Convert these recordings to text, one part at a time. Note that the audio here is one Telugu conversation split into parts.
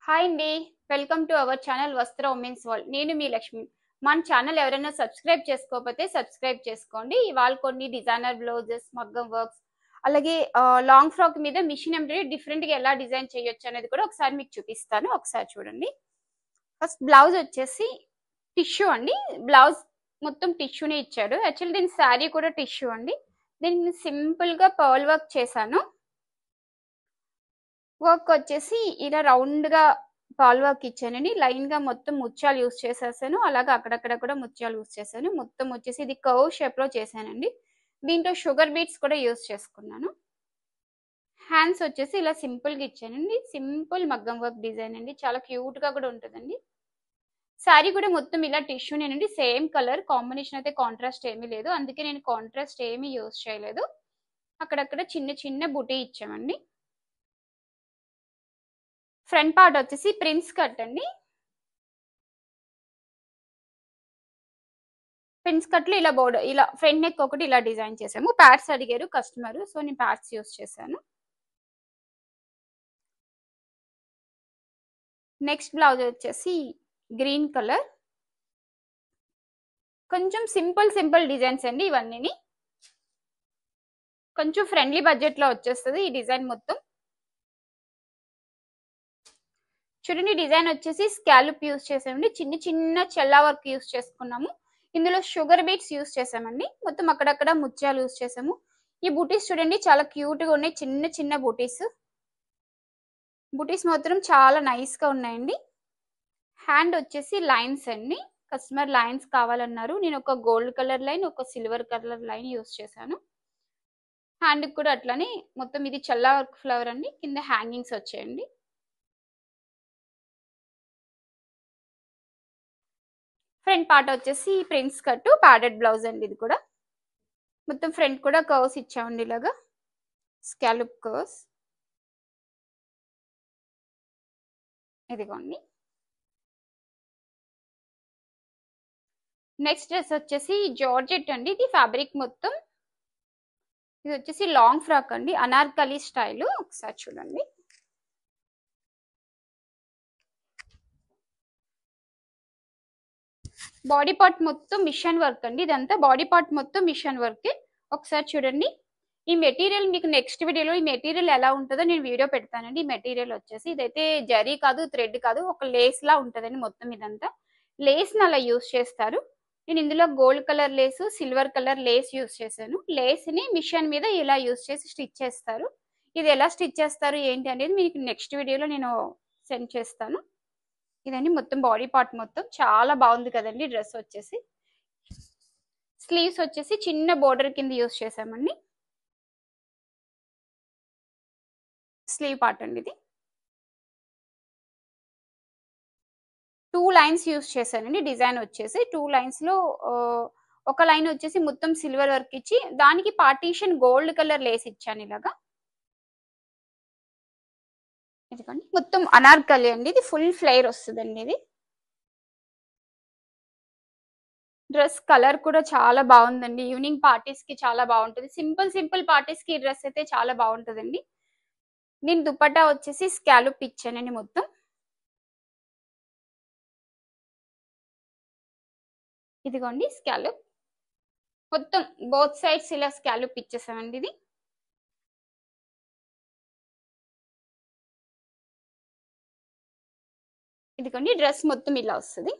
హాయ్ అండి. వెల్కమ్ టు అవర్ ఛానల్ వస్త్ర ఉమెన్స్ వరల్డ్. నేను మీ లక్ష్మి. మన ఛానల్ ఎవరైనా సబ్స్క్రైబ్ చేసుకోకపోతే సబ్స్క్రైబ్ చేసుకోండి. ఇవాళ కొన్ని డిజైనర్ బ్లౌజెస్, మగ్గం వర్క్స్, అలాగే లాంగ్ ఫ్రాక్ మీద మిషన్ ఎంబ్రాయిడరీ డిఫరెంట్‌గా ఎలా డిజైన్ చేయొచ్చు అనేది కూడా ఒకసారి మీకు చూపిస్తాను. ఒకసారి చూడండి. ఫస్ట్ బ్లౌజ్ వచ్చేసి టిష్యూ అండి. బ్లౌజ్ మొత్తం టిష్యూనే ఇచ్చాడు. యాక్చువల్లీ దీని శారీ కూడా టిష్యూ అండి. దీన్ని సింపుల్‌గా పర్ల్ వర్క్ చేశాను. వర్క్ వచ్చేసి ఇలా రౌండ్‌గా పాల్ వర్క్ ఇచ్చానండి. లైన్‌గా మొత్తం ముత్యాలు యూజ్ చేసేసాను. అలాగే అక్కడక్కడ కూడా ముత్యాలు యూజ్ చేశాను. మొత్తం వచ్చేసి ఇది కర్వ్ షేప్‌లో చేశానండి. దీంట్లో షుగర్ బీట్స్ కూడా యూజ్ చేసుకున్నాను. హ్యాండ్స్ వచ్చేసి ఇలా సింపుల్‌గా ఇచ్చానండి. సింపుల్ మగ్గం వర్క్ డిజైన్ అండి. చాలా క్యూట్‌గా కూడా ఉంటదండి. శారీ కూడా మొత్తం ఇలా టిష్యూనేనండి. సేమ్ కలర్ కాంబినేషన్ అయితే కాంట్రాస్ట్ ఏమీ లేదు. అందుకే నేను కాంట్రాస్ట్ ఏమీ యూజ్ చేయలేదు. అక్కడక్కడ చిన్న చిన్న బుటీ ఇచ్చామండి. ఫ్రంట్ పార్ట్ వచ్చేసి ప్రిన్స్ కట్ అండి. ప్రిన్స్ కట్లు ఇలా బోర్డర్ ఇలా ఫ్రంట్ నెక్ ఒకటి ఇలా డిజైన్ చేసాము. ప్యాడ్స్ అడిగారు కస్టమర్, సో నేను ప్యాడ్స్ యూస్ చేశాను. నెక్స్ట్ బ్లౌజ్ వచ్చేసి గ్రీన్ కలర్. కొంచెం సింపుల్ డిజైన్స్ అండి ఇవన్నీ. కొంచెం ఫ్రెండ్లీ బడ్జెట్ లో వచ్చేస్తుంది ఈ డిజైన్ మొత్తం. చూడండి, డిజైన్ వచ్చేసి స్కాలప్ యూస్ చేసామండి. చిన్న చిన్న చెల్లా వర్క్ యూస్ చేసుకున్నాము. ఇందులో షుగర్ బీట్స్ యూస్ చేసామండి. మొత్తం అక్కడక్కడ ముత్యాలు యూస్ చేసాము. ఈ బూటీస్ చూడండి చాలా క్యూట్ గా ఉన్నాయి. చిన్న చిన్న బూటీస్ మాత్రం చాలా నైస్ గా ఉన్నాయండి. హ్యాండ్ వచ్చేసి లైన్స్ అండి. కస్టమర్ లైన్స్ కావాలన్నారు. నేను ఒక గోల్డ్ కలర్ లైన్, ఒక సిల్వర్ కలర్ లైన్ యూస్ చేశాను. హ్యాండ్ కూడా అట్లనే మొత్తం ఇది చల్లా వర్క్ ఫ్లవర్ అండి. కింద హ్యాంగింగ్స్ వచ్చాయండి. ఫ్రంట్ పార్ట్ వచ్చేసి ప్రిన్స్ కట్ ప్యాడెడ్ బ్లౌజ్ అండి. ఇది కూడా మొత్తం ఫ్రంట్ కూడా కర్వ్స్ ఇచ్చామండి. ఇలాగా స్కాలప్ కర్వ్స్. ఇదిగోండి. నెక్స్ట్ డ్రెస్ వచ్చేసి జార్జెట్ అండి. ఇది ఫ్యాబ్రిక్ మొత్తం. ఇది వచ్చేసి లాంగ్ ఫ్రాక్ అండి, అనార్కలి స్టైల్. ఒకసారి చూడండి. బాడీ పార్ట్ మొత్తం మిషన్ వర్క్ అండి. ఇదంతా బాడీ పార్ట్ మొత్తం మిషన్ వర్క్. ఒకసారి చూడండి. ఈ మెటీరియల్ మీకు నెక్స్ట్ వీడియోలో ఈ మెటీరియల్ ఎలా ఉంటుందో నేను వీడియో పెడతానండి. ఈ మెటీరియల్ వచ్చేసి ఇదైతే జరీ కాదు, థ్రెడ్ కాదు, ఒక లేస్ లా ఉంటుందండి. మొత్తం ఇదంతా లేస్ ని అలా యూస్ చేస్తారు. నేను ఇందులో gold colour Lay's, silver colour Lay's use చేశాను. లేస్ ని మిషన్ మీద ఇలా యూస్ చేసి స్టిచ్ చేస్తారు. ఇది ఎలా స్టిచ్ చేస్తారు ఏంటి అనేది మీకు నెక్స్ట్ వీడియోలో నేను సెండ్ చేస్తాను. ఇదండి మొత్తం బాడీ పార్ట్ మొత్తం. చాలా బాగుంది కదండి డ్రెస్ వచ్చేసి. స్లీవ్స్ వచ్చేసి చిన్న బోర్డర్ కింద యూస్ చేసామండి. స్లీవ్ పార్ట్ అండి ఇది. 2 లైన్స్ యూస్ చేశానండి. డిజైన్ వచ్చేసి 2 లైన్స్ లో ఒక లైన్ వచ్చేసి మొత్తం సిల్వర్ వర్క్ ఇచ్చి దానికి పార్టీషన్ గోల్డ్ కలర్ లేస్ ఇచ్చాను ఇలాగా. ఇదిగోండి మొత్తం అనార్కలి అండి. ఇది ఫుల్ ఫ్లేర్ వస్తుందండి. ఇది డ్రెస్ కలర్ కూడా చాలా బాగుందండి. ఈవినింగ్ పార్టీస్ కి చాలా బాగుంటుంది. సింపుల్ పార్టీస్ కి ఈ డ్రెస్ అయితే చాలా బాగుంటుందండి. నేను దుపట్టా వచ్చేసి స్కాలప్ ఇచ్చానండి మొత్తం. ఇదిగోండి స్కాలప్ మొత్తం బోత్ సైడ్స్ ఇలా స్కాలప్ ఇచ్చేసామండి. ఇది ఇదిగోండి డ్రెస్ మొత్తం ఇలా వస్తుంది.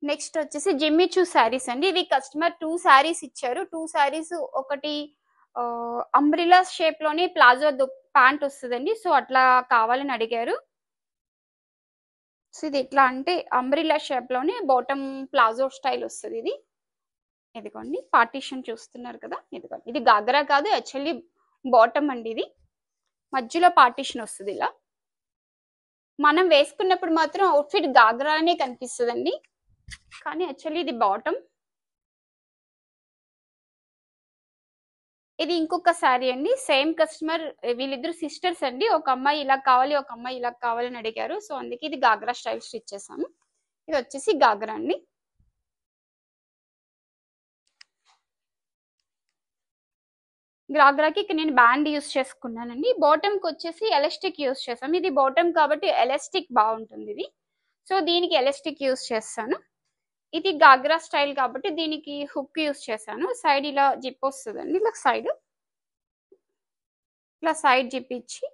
నెక్స్ట్ వచ్చేసి జిమ్మిచూ శారీస్ అండి. ఇవి కస్టమర్ 2 శారీస్ ఇచ్చారు. 2 శారీస్ ఒకటి అంబ్రిలా షేప్ లోనే ప్లాజో ప్యాంట్ వస్తుందండి. సో అట్లా కావాలని అడిగారు. సో ఇది ఎట్లా అంటే అంబ్రిలా షేప్ లోనే బాటమ్ ప్లాజో స్టైల్ వస్తుంది. ఇది ఇదిగోండి పార్టీషన్ చూస్తున్నారు కదా. ఇదిగోండి ఇది గాగ్రా కాదు, యాక్చువల్లీ బాటమ్ అండి. ఇది మధ్యలో పార్టీషన్ వస్తుంది ఇలా. మనం వేసుకున్నప్పుడు మాత్రం అవుట్ఫిట్ గాగ్రానే కనిపిస్తుందండి, కానీ యాక్చువల్లీ ఇది బాటమ్. ఇది ఇంకొక శారీ అండి. సేమ్ కస్టమర్, వీళ్ళిద్దరు సిస్టర్స్ అండి. ఒక అమ్మాయి ఇలా కావాలి, ఒక అమ్మాయి ఇలా కావాలని అడిగారు. సో అందుకే ఇది గాగ్రా స్టైల్ స్టిచ్ చేసాము. ఇది వచ్చేసి గాగ్రా అండి. గాగ్రాకి ఇక్కడ నేను బ్యాండ్ యూస్ చేసుకున్నానండి. బాటమ్కి వచ్చేసి ఎలాస్టిక్ యూస్ చేసాం. ఇది బాటమ్ కాబట్టి ఎలాస్టిక్ బాగుంటుంది ఇది. సో దీనికి ఎలాస్టిక్ యూస్ చేస్తాను. ఇది గాగ్రా స్టైల్ కాబట్టి దీనికి హుక్ యూస్ చేశాను. సైడ్ ఇలా జిప్ వస్తుందండి. ఇలా సైడ్ జిప్ ఇచ్చి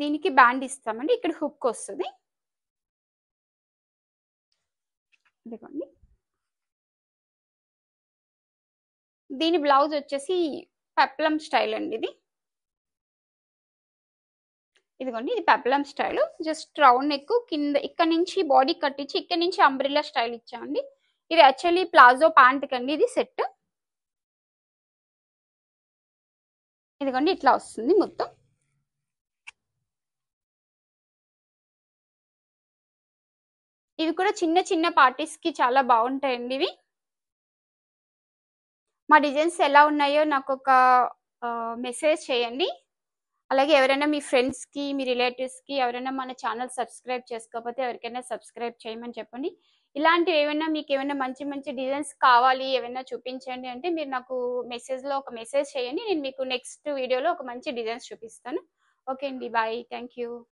దీనికి బ్యాండ్ ఇస్తామండి. ఇక్కడ హుక్ వస్తుంది. ఇదిగోండి. దీని బ్లౌజ్ వచ్చేసి పెప్లం స్టైల్ అండి ఇది. ఇదిగోండి ఇది peplum style. Just round neck కింద ఇక్కడ నుంచి బాడీ కట్టించి ఇక్కడ నుంచి అంబ్రిల్లా స్టైల్ ఇచ్చామండి. ఇది యాక్చువల్లీ ప్లాజో ప్యాంట్ కండి ఇది సెట్. ఇదిగోండి ఇట్లా వస్తుంది మొత్తం. ఇవి కూడా చిన్న చిన్న పార్టీస్ కి చాలా బాగుంటాయండి ఇవి. మా డిజైన్స్ ఎలా ఉన్నాయో నాకు ఒక మెసేజ్ చేయండి. అలాగే ఎవరైనా మీ ఫ్రెండ్స్కి మీ రిలేటివ్స్కి ఎవరైనా మన ఛానల్ సబ్స్క్రైబ్ చేసుకోకపోతే ఎవరికైనా సబ్స్క్రైబ్ చేయమని చెప్పండి. ఇలాంటివి ఏమైనా మీకు ఏమైనా మంచి మంచి డిజైన్స్ కావాలి ఏమైనా చూపించండి అంటే మీరు నాకు మెసేజ్లో ఒక మెసేజ్ చేయండి. నేను మీకు నెక్స్ట్ వీడియోలో ఒక మంచి డిజైన్స్ చూపిస్తాను. ఓకే అండి, బాయ్, థ్యాంక్ యూ.